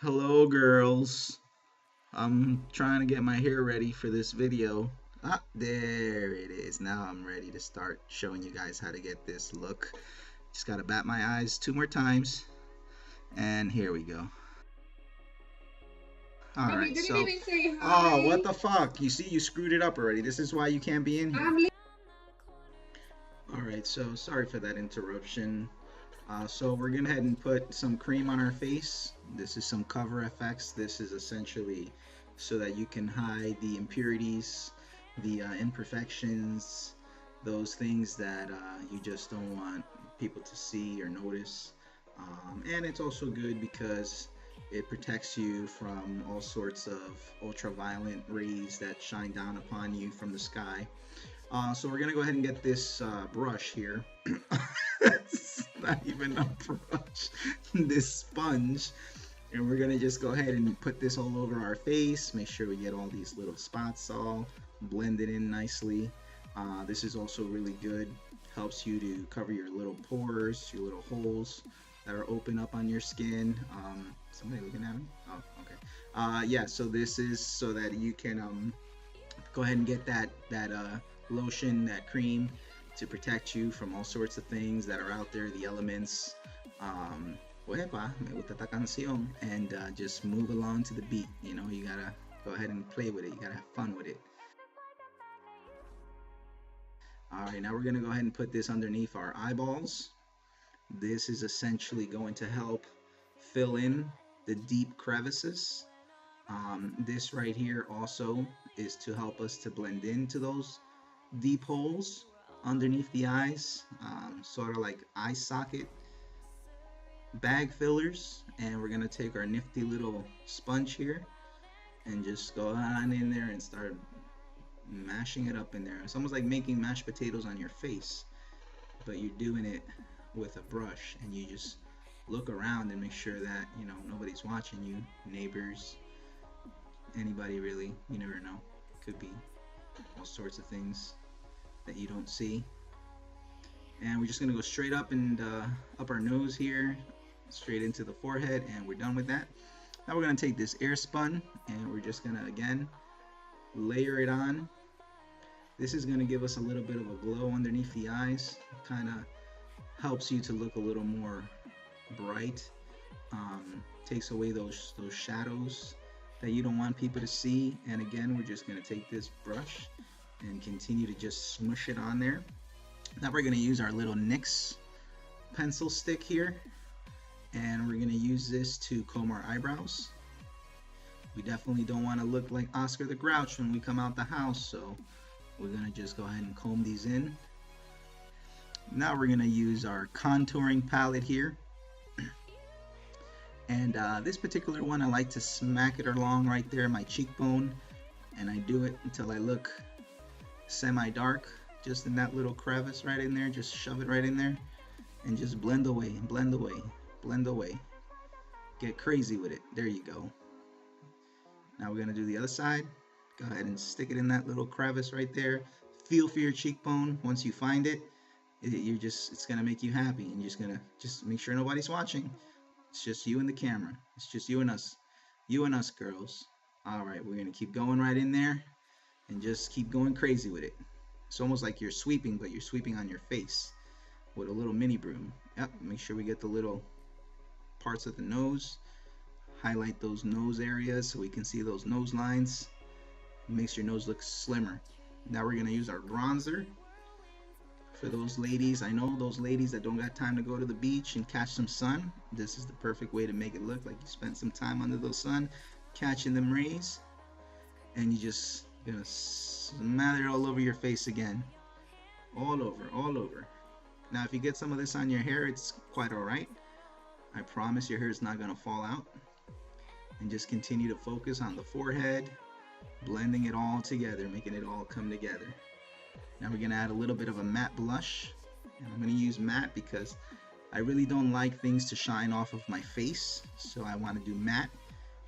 Hello, girls. I'm trying to get my hair ready for this video. Ah, there it is. Now I'm ready to start showing you guys how to get this look. Just gotta bat my eyes 2 more times, and here we go. All But we right, didn't so, even say oh, hi. what the fuck? You see, you screwed it up already. This is why you can't be in here. All right, so sorry for that interruption. So we're gonna head and put some cream on our face. This is some cover FX. This is essentially so that you can hide the impurities, the imperfections, those things that you just don't want people to see or notice. And it's also good because it protects you from all sorts of ultraviolet rays that shine down upon you from the sky. So we're gonna go ahead and get this brush here. It's not even a brush. This sponge, and we're gonna just go ahead and put this all over our face. Make sure we get all these little spots all blended in nicely. This is also really good. Helps you to cover your little pores, your little holes that are open up on your skin. Somebody looking at me? Oh, okay. Yeah. So this is so that you can go ahead and get that lotion, that cream to protect you from all sorts of things that are out there, the elements. Huepa, me gusta esta canción, and just move along to the beat. You know, you gotta go ahead and play with it. You gotta have fun with it. All right, now we're gonna go ahead and put this underneath our eyeballs. This is essentially going to help fill in the deep crevices. This right here also is to help us to blend into those deep holes underneath the eyes, sort of like eye socket bag fillers. And we're gonna take our nifty little sponge here and just go on in there and start mashing it up in there. It's almost like making mashed potatoes on your face, but you're doing it with a brush, and you just look around and make sure that nobody's watching you, neighbors, anybody really. You never know. Could be all sorts of things that you don't see. And we're just gonna go straight up and up our nose here, straight into the forehead, and we're done with that. Now we're gonna take this air spun and we're just gonna again layer it on. This is gonna give us a little bit of a glow underneath the eyes. Kind of helps you to look a little more bright. Takes away those shadows that you don't want people to see. And again, we're just gonna take this brush and continue to just smush it on there. Now we're going to use our little NYX pencil stick here, and we're going to use this to comb our eyebrows. We definitely don't want to look like Oscar the Grouch when we come out the house, so we're going to just go ahead and comb these in. Now we're going to use our contouring palette here, and this particular one I like to smack it along right there, my cheekbone, and I do it until I look semi-dark, just in that little crevice right in there. Just shove it right in there and just blend away, blend away, blend away. Get crazy with it. There you go. Now we're gonna do the other side. Go ahead and stick it in that little crevice right there. Feel for your cheekbone. Once you find it, it's gonna make you happy, and you're just gonna make sure nobody's watching. It's just you and the camera. It's just you and us girls. All right, we're gonna keep going right in there and just keep going crazy with it. It's almost like you're sweeping, but you're sweeping on your face with a little mini broom. Yep, make sure we get the little parts of the nose. Highlight those nose areas so we can see those nose lines. It makes your nose look slimmer. Now we're gonna use our bronzer. For those ladies, I know those ladies that don't got time to go to the beach and catch some sun, this is the perfect way to make it look like you spent some time under the sun, catching them rays. And you just gonna smother it all over your face again. All over, all over. Now if you get some of this on your hair, it's quite alright. I promise your hair is not gonna fall out. And just continue to focus on the forehead, blending it all together, making it all come together. Now we're gonna add a little bit of a matte blush. And I'm gonna use matte because I really don't like things to shine off of my face, so I want to do matte.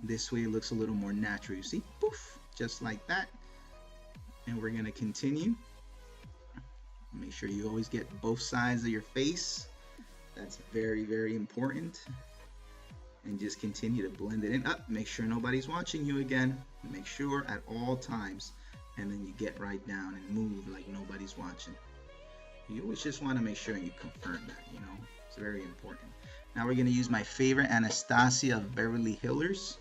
This way it looks a little more natural. You see? Poof! Just like that. And we're gonna continue. Make sure you always get both sides of your face. That's very, very important. and just continue to blend it in. Make sure nobody's watching you again. Make sure at all times, and then you get right down and move like nobody's watching. You always just want to make sure you confirm that, you know, it's very important. Now we're going to use my favorite Anastasia of Beverly Hillers,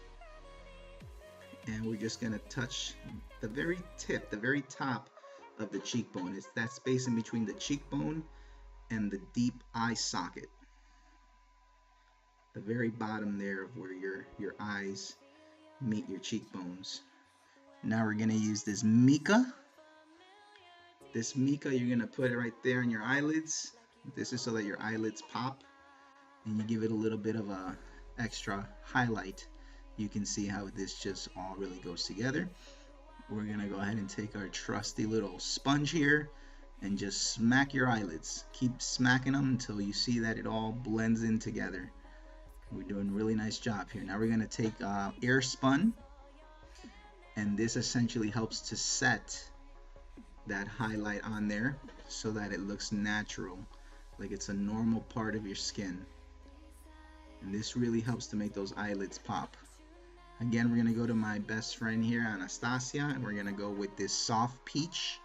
and we're just going to touch the very tip, the very top of the cheekbone. It's that space in between the cheekbone and the deep eye socket, the very bottom there of where your eyes meet your cheekbones. Now we're going to use this mica. This mica, you're going to put it right there in your eyelids. This is so that your eyelids pop, and you give it a little bit of a extra highlight. You can see how this just all really goes together. We're going to go ahead and take our trusty little sponge here and just smack your eyelids. Keep smacking them until you see that it all blends in together. We're doing a really nice job here. Now we're going to take air spun, and this essentially helps to set that highlight on there so that it looks natural, like it's a normal part of your skin. And this really helps to make those eyelids pop. Again, we're going to go to my best friend here, Anastasia, and we're going to go with this soft peach,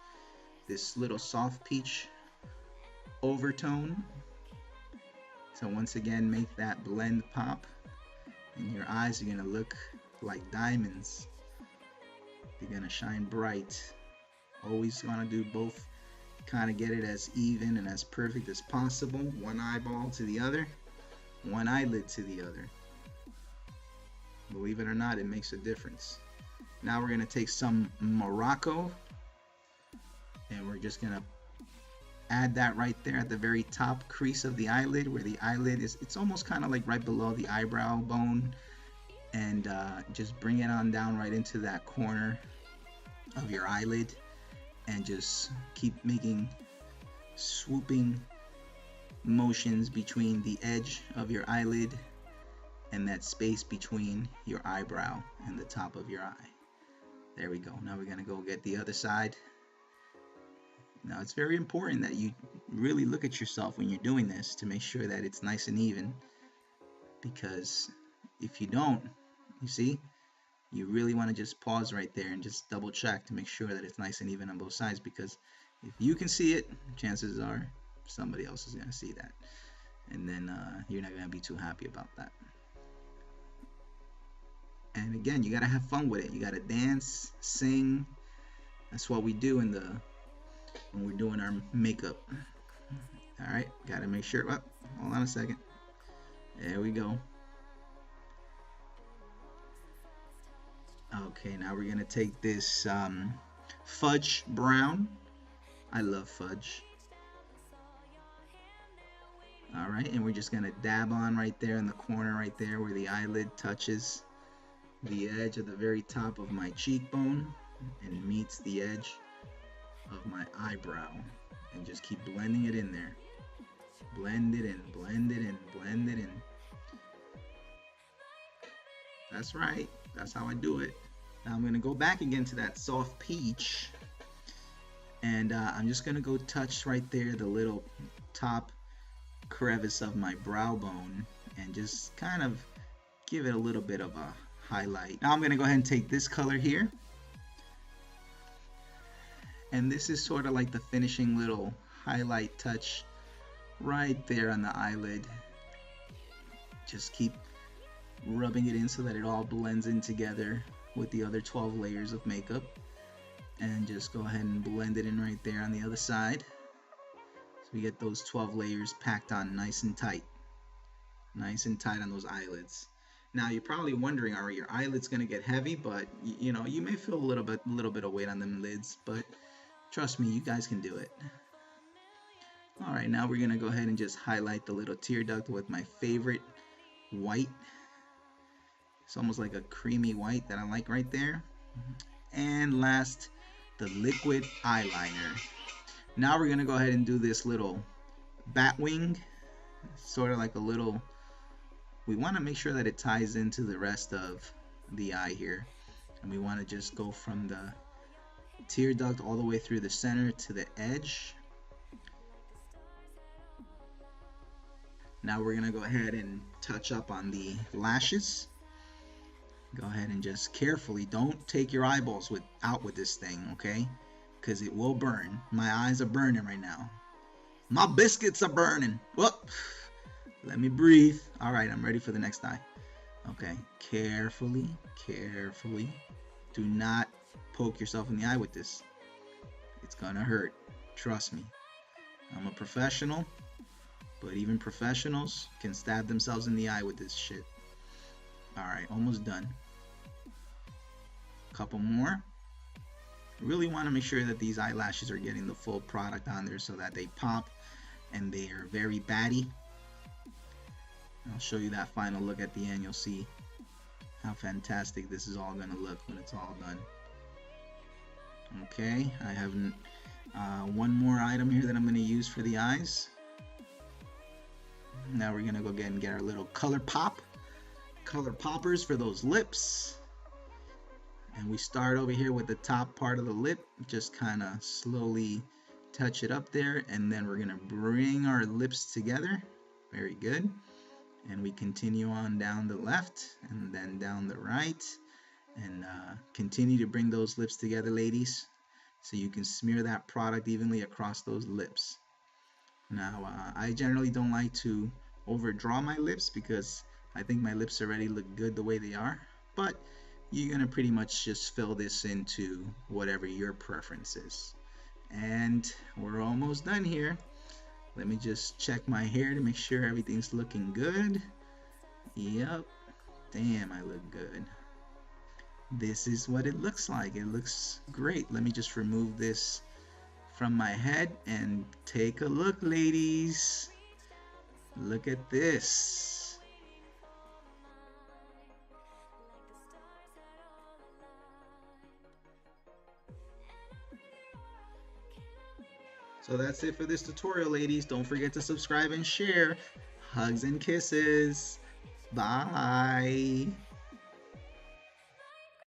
this little soft peach overtone. So once again, make that blend pop, and your eyes are going to look like diamonds. They're going to shine bright. Always want to do both, kind of get it as even and as perfect as possible. One eyeball to the other, one eyelid to the other. Believe it or not, it makes a difference. Now we're going to take some Morocco, and we're just going to add that right there at the very top crease of the eyelid, where the eyelid is, it's almost kind of like right below the eyebrow bone, and just bring it on down right into that corner of your eyelid, and just keep making swooping motions between the edge of your eyelid and that space between your eyebrow and the top of your eye. There we go. Now we're going to go get the other side. Now it's very important that you really look at yourself when you're doing this to make sure that it's nice and even, because if you don't, you see, you really want to just pause right there and just double check to make sure that it's nice and even on both sides, because if you can see it, chances are somebody else is going to see that, and then you're not going to be too happy about that. And again, you got to have fun with it. You got to dance, sing. That's what we do when we're doing our makeup. All right, got to make sure. Oh, hold on a second. There we go. Okay, now we're going to take this fudge brown. I love fudge. All right, and we're just going to dab on right there in the corner right there where the eyelid touches the edge of the very top of my cheekbone and meets the edge of my eyebrow, and just keep blending it in there. Blend it in, blend it in, blend it in. That's right, that's how I do it. Now I'm going to go back again to that soft peach, and I'm just going to go touch right there the little top crevice of my brow bone and just kind of give it a little bit of a highlight. Now I'm going to go ahead and take this color here, and this is sort of like the finishing little highlight touch right there on the eyelid. Just keep rubbing it in so that it all blends in together with the other 12 layers of makeup, and just go ahead and blend it in right there on the other side, so we get those 12 layers packed on nice and tight on those eyelids. Now you're probably wondering, are your eyelids going to get heavy? But you know, you may feel a little bit of weight on them lids, but trust me, you guys can do it. All right, now we're going to go ahead and just highlight the little tear duct with my favorite white. It's almost like a creamy white that I like right there. And last, the liquid eyeliner. Now we're going to go ahead and do this little bat wing, sort of like a little, we want to make sure that it ties into the rest of the eye here, and we want to just go from the tear duct all the way through the center to the edge. Now we're gonna go ahead and touch up on the lashes. Go ahead and just carefully, don't take your eyeballs out with this thing, okay? Because it will burn. My eyes are burning right now. My biscuits are burning. Whoop. Let me breathe. All right, I'm ready for the next eye. Okay, carefully, carefully. Do not poke yourself in the eye with this. It's gonna hurt. Trust me. I'm a professional, but even professionals can stab themselves in the eye with this shit. All right, almost done. Couple more. Really want to make sure that these eyelashes are getting the full product on there so that they pop and they are very batty. I'll show you that final look at the end. You'll see how fantastic this is all going to look when it's all done. Okay, I have one more item here that I'm going to use for the eyes. Now we're going to go ahead and get our little color poppers for those lips. And we start over here with the top part of the lip, just kind of slowly touch it up there, and then we're going to bring our lips together. Very good. And we continue on down the left and then down the right, and continue to bring those lips together, ladies, so you can smear that product evenly across those lips. Now I generally don't like to overdraw my lips because I think my lips already look good the way they are, but you're gonna pretty much just fill this into whatever your preference is. And we're almost done here. Let me just check my hair to make sure everything's looking good. Yep. Damn, I look good. This is what it looks like. It looks great. Let me just remove this from my head and take a look, ladies. Look at this. So that's it for this tutorial, ladies. Don't forget to subscribe and share. Hugs and kisses. Bye.